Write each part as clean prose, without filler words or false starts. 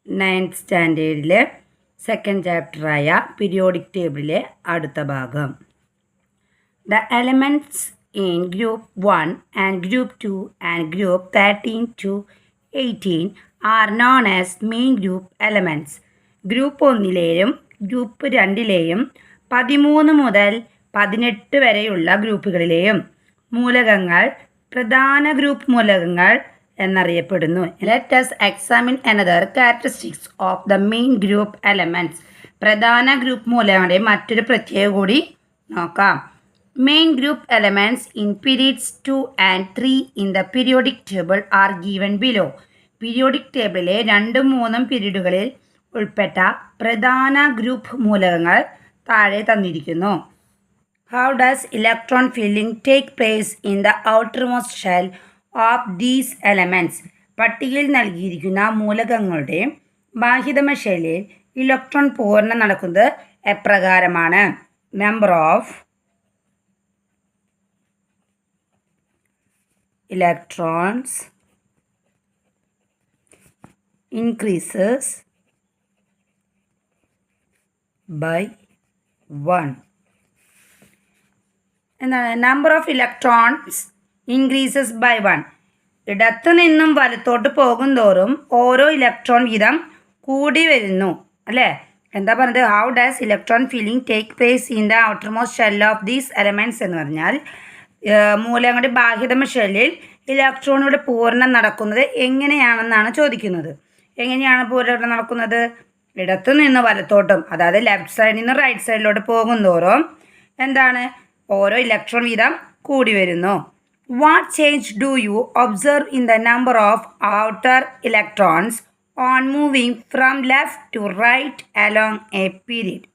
9th സ്റ്റാൻഡേർഡിലെ second ചാപ്റ്ററായ periodic ടേബിളിലെ അടുത്ത ഭാഗം. The elements in group 1 and group 2 and group 13 to 18 are known as main group elements. Group 1ലെയും group 2ലെയും 13 മുതൽ 18 വരെയുള്ള ഗ്രൂപ്പുകളിലെയും മൂലകങ്ങൾ പ്രധാന ഗ്രൂപ്പ് മൂലകങ്ങൾ എന്നറിയപ്പെടുന്നു. Let us examine another characteristics of the main group elements. പ്രധാന ഗ്രൂപ്പ് മൂലകങ്ങളുടെ മറ്റൊരു പ്രത്യേകത കൂടി നോക്കാം. Main group elements in periods 2 and 3 in the periodic table are given below. Periodic ടേബിളിലെ 2ഉം 3ഉം പീരീഡുകളിൽ ഉൾപ്പെട്ട പ്രധാന ഗ്രൂപ്പ് മൂലകങ്ങൾ താഴെ തന്നിരിക്കുന്നു. How does electron filling take place in the outermost shell of these elements? പട്ടികയിൽ നൽകിയിരിക്കുന്ന മൂലകങ്ങളുടെ ബാഹ്യതമ ഷെല്ലിൽ ഇലക്ട്രോൺ പൂരണം നടക്കുന്നത് എപ്രകാരമാണ്? Number of electrons increases by 1. എന്താണ്? Number of electrons increases by 1. ഇടത്തു നിന്നും വലത്തോട്ട് പോകും തോറും ഓരോ ഇലക്ട്രോൺ വീതം കൂടി വരുന്നു അല്ലേ? എന്താ പറഞ്ഞത്? How ഡാസ് electron filling take place in the outermost shell of these elements എന്ന് പറഞ്ഞാൽ മൂലകങ്ങളുടെ ബാഹ്യതമ ഷെല്ലിൽ ഇലക്ട്രോണുകളുടെ പൂരണം നടക്കുന്നത് എങ്ങനെയാണെന്നാണ് ചോദിക്കുന്നത്. എങ്ങനെയാണ് പൂരണം നടക്കുന്നത്? ഇടത്തു നിന്ന് വലത്തോട്ടും, അതായത് ലെഫ്റ്റ് സൈഡിൽ നിന്ന് റൈറ്റ് സൈഡിലോട്ട് പോകും തോറും എന്താണ്? ഓരോ ഇലക്ട്രോൺ വീതം കൂടി വരുന്നു. What change do you observe in the number of outer electrons on moving from left to right along a period?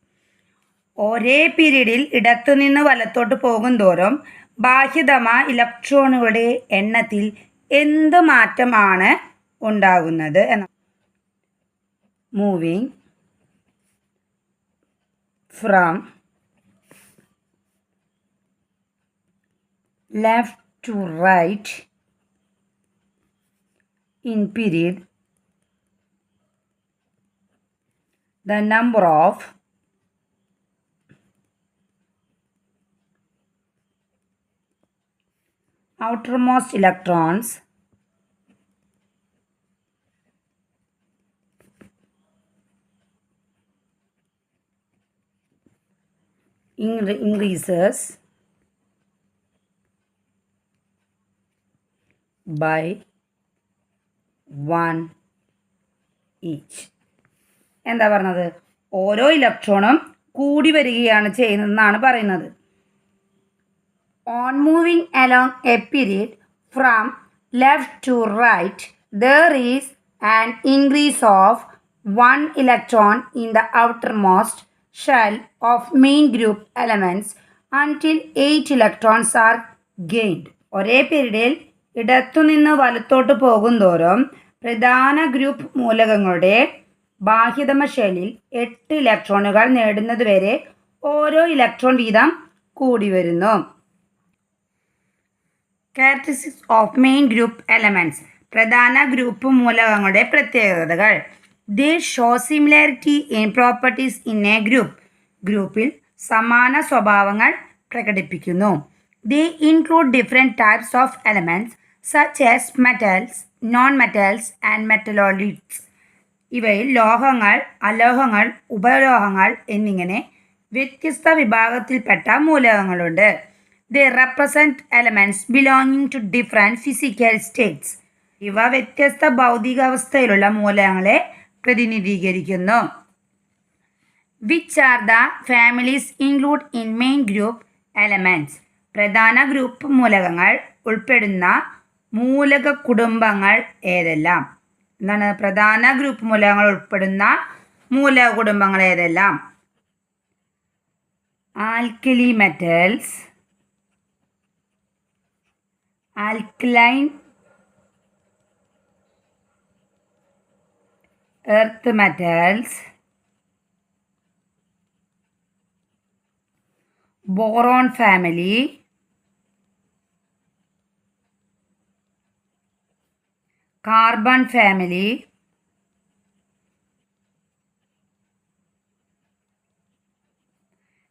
ഒരേ പീരീഡിൽ ഇടത്തുനിന്ന് വലത്തോട്ട് പോകും തോറും ബാഹ്യതമ ഇലക്ട്രോണുകളുടെ എണ്ണത്തിൽ എന്ത് മാറ്റമാണ് ഉണ്ടാകുന്നത് എന്ന moving from left to right in period the number of outermost electrons increases by 1 each. എന്താ പറഞ്ഞത്? ഓരോ ഇലക്ട്രോണും കൂടി വരികയാണ് ചെയ്യുന്നതെന്നാണ് പറയുന്നത്. On moving along a period from left to right, there is an increase of 1 electron in the outermost shell of main group elements until 8 electrons are gained. ഒരേ പീരീഡിൽ ഇടത്തുനിന്ന് വലത്തോട്ട് പോകും തോറും പ്രധാന ഗ്രൂപ്പ് മൂലകങ്ങളുടെ ബാഹ്യതമ ഷെല്ലിൽ 8 ഇലക്ട്രോണുകൾ നേടുന്നതുവരെ ഓരോ ഇലക്ട്രോൺ വീതം കൂടി വരുന്നു. Characteristics of main group elements. പ്രധാന ഗ്രൂപ്പ് മൂലകങ്ങളുടെ പ്രത്യേകതകൾ. They show similarity in properties in a group. ഗ്രൂപ്പിൽ സമാന സ്വഭാവങ്ങൾ പ്രകടിപ്പിക്കുന്നു. They include different types of elements such as metals, non metals and metalloids. ഇവയിൽ ലോഹങ്ങൾ, അലോഹങ്ങൾ, ഉപലോഹങ്ങൾ എന്നിങ്ങനെ വ്യത്യസ്ത വിഭാഗത്തിൽപ്പെട്ട മൂലകങ്ങളുണ്ട്. They represent elements belonging to different physical states. ഇവ വ്യത്യസ്ത ഭൗതികാവസ്ഥയിലുള്ള മൂലകങ്ങളെ പ്രതിനിധീകരിക്കുന്നു. Which are the families included in main group elements? പ്രധാന ഗ്രൂപ്പ് മൂലകങ്ങൾ ഉൾപ്പെടുന്ന മൂലക കുടുംബങ്ങൾ ഏതെല്ലാം? എന്താണ്? പ്രധാന ഗ്രൂപ്പ് മൂലകങ്ങൾ ഉൾപ്പെടുന്ന മൂലക കുടുംബങ്ങൾ ഏതെല്ലാം? Alkali metals, alkaline earth metals, boron family, carbon family,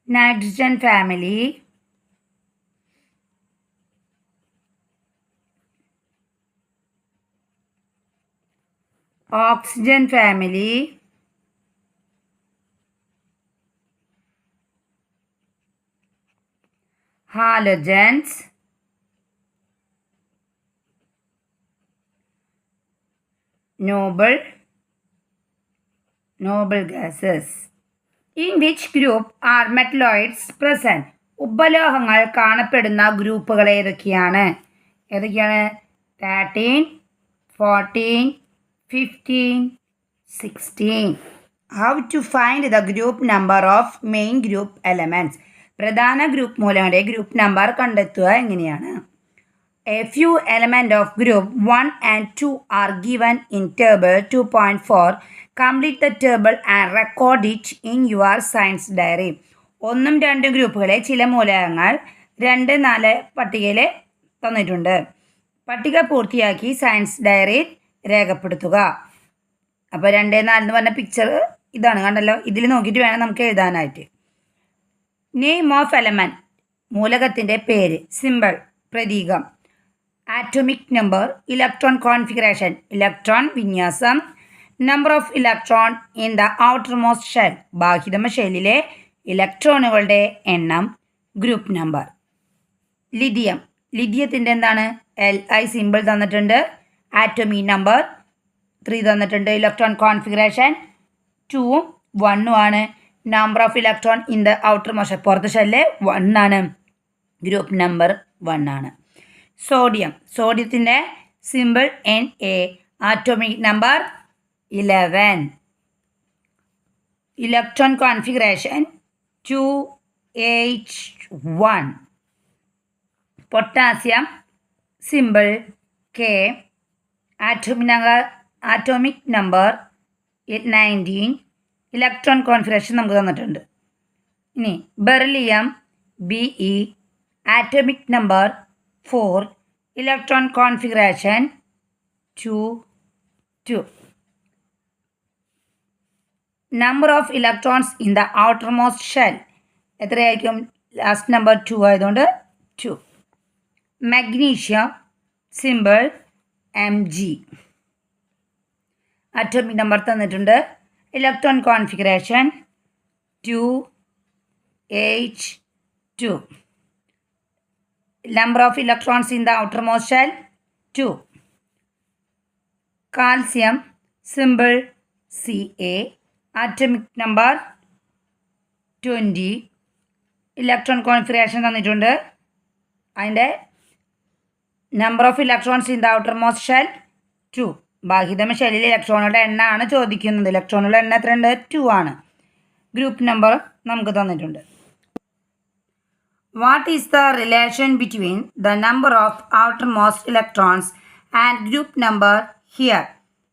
nitrogen family, oxygen family, halogens, noble gases. In which group are metalloids present? ഉപലോഹങ്ങൾ കാണപ്പെടുന്ന ഗ്രൂപ്പുകൾ ഏതൊക്കെയാണ്? 13, 14, 15, 16. How to find the group number of main group elements? പ്രധാന group മൂലകങ്ങളുടെ group number കണ്ടെത്തുക എങ്ങനെയാണ്? A few elements of group 1 and 2 are given in table 2.4. Complete the table and record it in your science diary. 1, 2 ഗ്രൂപ്പുകളെ ചില മൂലകങ്ങൾ 2, 4 പട്ടികയിൽ തന്നിട്ടുണ്ട്. പട്ടിക പൂർത്തിയാക്കി സയൻസ് ഡയറിയിൽ രേഖപ്പെടുത്തുക. അപ്പോൾ 2, 4 എന്ന് പറഞ്ഞ പിക്ചർ ഇതാണ്, കണ്ടല്ലോ. ഇതിൽ നോക്കിയിട്ട് വേണം നമുക്ക് എഴുതാനായിട്ട്. നെയിം ഓഫ് എലമെൻറ്റ്, മൂലകത്തിൻ്റെ പേര്. സിമ്പിൾ, പ്രതീകം. Atomic number, electron configuration, electron വിന്യാസം. Number of electron in the outermost shell, ബാഹ്യതമ ഷെല്ലിലെ ഇലക്ട്രോണുകളുടെ എണ്ണം. Group number. ലിഥിയം, ലിഥിയത്തിൻ്റെ എന്താണ്? Li സിമ്പിൾ തന്നിട്ടുണ്ട്. ആറ്റോമിക് നമ്പർ 3 തന്നിട്ടുണ്ട്. ഇലക്ട്രോൺ കോൺഫിഗറേഷൻ 2, 1 ആണ്. Number of electron in the outermost, പുറത്ത് ഷെല്ല് 1 ആണ്. ഗ്രൂപ്പ് നമ്പർ 1 ആണ്. സോഡിയം, സോഡിയത്തിൻ്റെ symbol Na, atomic number 11. Electron configuration 2H1. Potassium symbol K, atomic number 19. Electron configuration നമുക്ക് തന്നിട്ടുണ്ട്. ഇനി beryllium Be, atomic number 4. Electron configuration 2. Number of electrons in the outermost shell എത്രയായിരിക്കും? Last number 2 ആയതുകൊണ്ട് 2. Magnesium symbol Mg, atomic number തന്നിട്ടുണ്ട്. Electron configuration 2H2. Number of electrons in the outermost shell 2. Calcium symbol Ca, atomic number 20. Electron configuration തന്നിട്ടുണ്ട്. അതിൻ്റെ number of electrons in the outermost shell 2. ബാഹ്യതമ ഷെല്ലിലെ ഇലക്ട്രോണുകളുടെ എണ്ണമാണ് ചോദിക്കുന്നത്. ഇലക്ട്രോണുകളുടെ എണ്ണം എത്രയുണ്ട്? 2 ആണ്. ഗ്രൂപ്പ് നമ്പർ നമുക്ക് തന്നിട്ടുണ്ട്. What is the relation between the number of outer most electrons and group number here?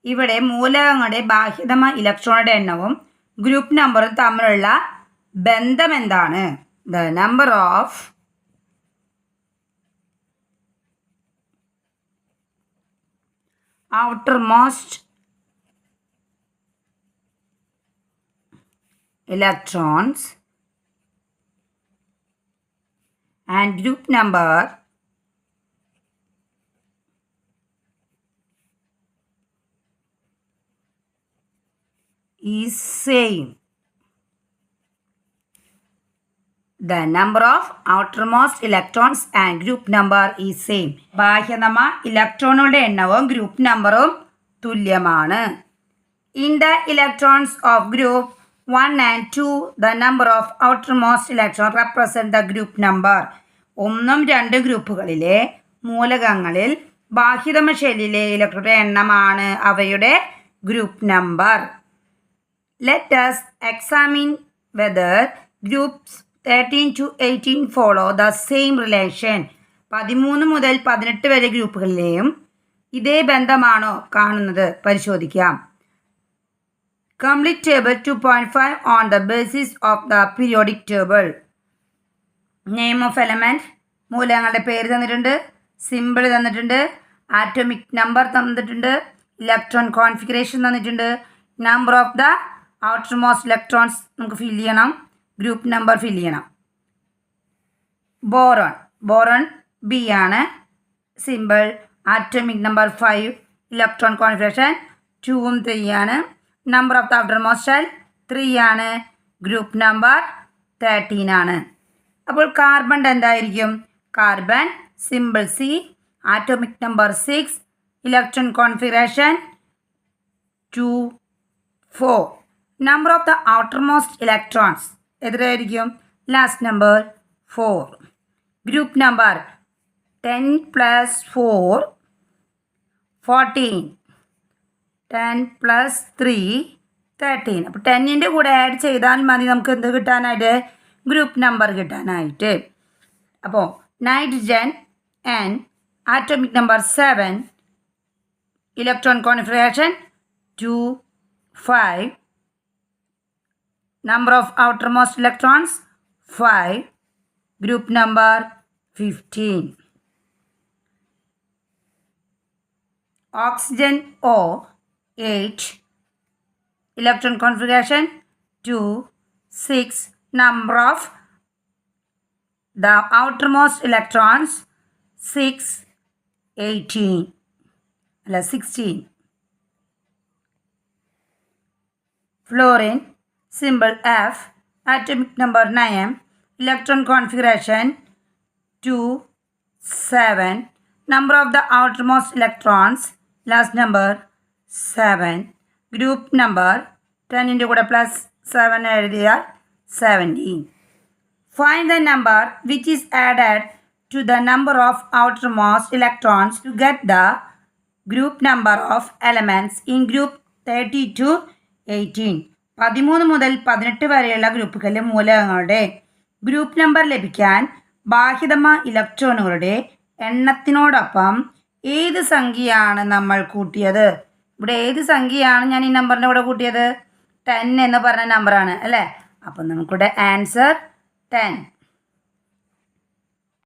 ഇവിടെ മൂലകങ്ങളുടെ ബാഹ്യതമ ഇലക്ട്രോണുടെ എണ്ണവും ഗ്രൂപ്പ് നമ്പറും തമ്മിലുള്ള ബന്ധം എന്താണ്? The number of outermost electrons and group number is same. The number of outermost electrons and group number is same. ബാഹ്യതമ ഇലക്ട്രോണുകളുടെ എണ്ണവും group നമ്പറും തുല്യമാണ്. In the electrons of group 1 and 2, the number of outermost electrons represent the group number. 1, 2 ഗ്രൂപ്പുകളിലെ മൂലകങ്ങളിൽ ബാഹ്യതമ ഷെല്ലിലെ ഇലക്ട്രോണുടെ എണ്ണമാണ് അവയുടെ group number. Let us examine whether groups 13 to 18 follow the same relation. 13 മുതൽ 18 വരെ ഗ്രൂപ്പുകളിലെയും ഇതേ ബന്ധമാണോ കാണുന്നത് പരിശോധിക്കാം. Complete table 2.5 on the basis of the periodic table. Name of element, മൂലകങ്ങളുടെ പേര് തന്നിട്ടുണ്ട്. സിമ്പിൾ തന്നിട്ടുണ്ട്. ആറ്റോമിക് നമ്പർ തന്നിട്ടുണ്ട്. ഇലക്ട്രോൺ കോൺഫിഗറേഷൻ തന്നിട്ടുണ്ട്. Number of the outermost electrons നമുക്ക് ഫിൽ ചെയ്യണം. ഗ്രൂപ്പ് നമ്പർ ഫില്ല് ചെയ്യണം. ബോറോൺ ബി ആണ്. Symbol atomic number 5, electron configuration 2ഉം 3 ആണ്. Number of the outermost shell 3 ആണ്. ഗ്രൂപ്പ് നമ്പർ 13 ആണ്. അപ്പോൾ കാർബൺ എന്തായിരിക്കും? Carbon symbol C, atomic number 6, electron configuration 2, 4. Number of the outermost electrons എത്രയായിരിക്കും? Last number 4. Group number 10 + 4 14, 10 + 3 13. അപ്പോൾ 10ൻ്റെ കൂടെ ആഡ് ചെയ്താൽ മതി നമുക്ക് എന്ത് കിട്ടാനായിട്ട്? ഗ്രൂപ്പ് നമ്പർ കിട്ടാനായിട്ട്. അപ്പോൾ nitrogen N, atomic number 7, electron configuration 2, 5, number of outermost electrons 5, group number 15. Oxygen O, 8, electron configuration 2, 6, number of the outermost electrons 6, 18, 16. Fluorine symbol F, atomic number 9, electron configuration 2, 7, number of the outermost electrons, last number 7, group number 10ൻ്റെ കൂടെ +7 എഴുതിയാൽ 17. Find the number which is added to the number of outermost electrons to get the group number of elements in group 30 to 18. 13 മുതൽ 18 വരെയുള്ള ഗ്രൂപ്പുകളിലെ മൂലകങ്ങളുടെ group number ലഭിക്കാൻ ബാഹ്യതമ ഇലക്ട്രോണുകളുടെ എണ്ണത്തിനോടൊപ്പം ഏത് സംഖ്യയാണ് നമ്മൾ കൂട്ടിയത്? ഇവിടെ ഏത് സംഖ്യയാണ് ഞാൻ ഈ നമ്പറിൻ്റെ കൂടെ കൂട്ടിയത്? 10 എന്ന് പറഞ്ഞ നമ്പറാണ് അല്ലേ? അപ്പം നമുക്കിവിടെ ആൻസർ 10.